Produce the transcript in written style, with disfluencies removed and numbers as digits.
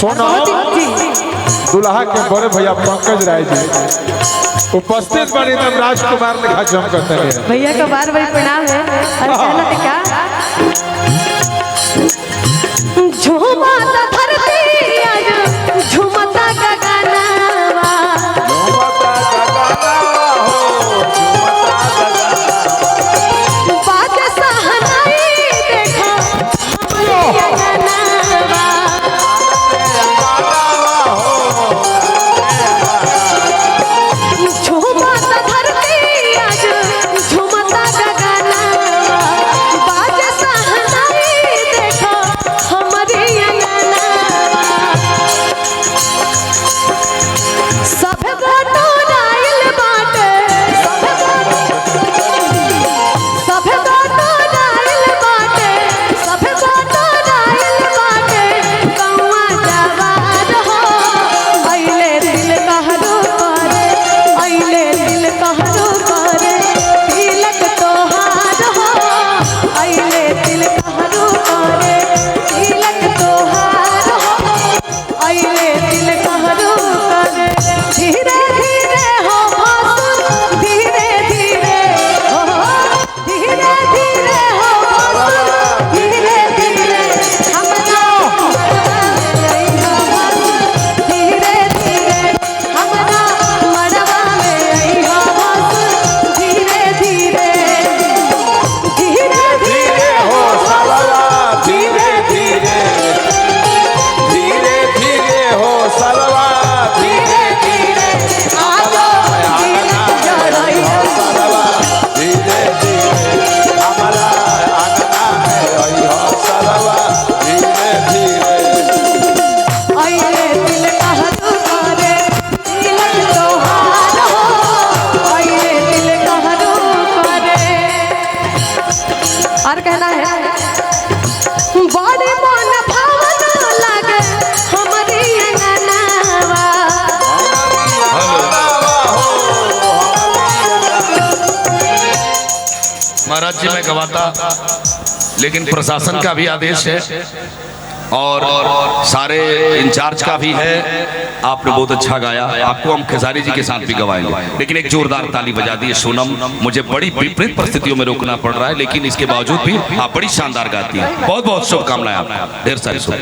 सोना दुल्हा के बड़े भैया पंकज राय जी उपस्थित बने एकदम राजकुमार लिखा जम करते हैं भैया का बार बार प्रणाम है। और कहना है क्या झूमता धरती आज झूमता गगनवा बात सहनाई देखो हमरे अंगनवा झूमता धरती आज झूमता गगनवा बात सहनाई देखो हमरे अंगनवा सब गानो राइल बाटे सब गानो राइल बाटे सब गानो राइल बाटे कौआ जवान हो अइले दिल कहरो करे अइले दिल कहरो करे तिलक तोहार हो अइले दिल कहरो करे तिलक तोहार हो अइले दिल कहरो करे धीरे धीरे हो भासुर धीरे धीरे हो धीरे धीरे हो भासुर धीरे धीरे हमरा धीरे धीरे हमरा मरवा में अइहा भासुर धीरे धीरे धीरे धीरे हो साला धीरे धीरे धीरे धीरे हो साला धीरे धीरे आलो दिल जरइहा धीरे धीरे हमारा आना है साला धीरे धीरे अइले दिल कहरो करे तिलक तोहार हो अइले दिल कहरो करे। और कहना है बड़े मन भावना लागे हमरी अंगनवा महाराज जी मैं गवाता लेकिन प्रशासन का भी आदेश है और सारे इंचार्ज का भी है। आपने बहुत अच्छा गाया, आपको हम खेसारी जी के साथ भी गवाएंगे, लेकिन एक जोरदार ताली बजा दी सोनम। मुझे बड़ी विपरीत परिस्थितियों में रोकना पड़ रहा है, लेकिन इसके बावजूद भी आप बड़ी शानदार गाती हैं। बहुत बहुत शुभकामनाएं आपको, ढेर सारी शुभकामनाएं।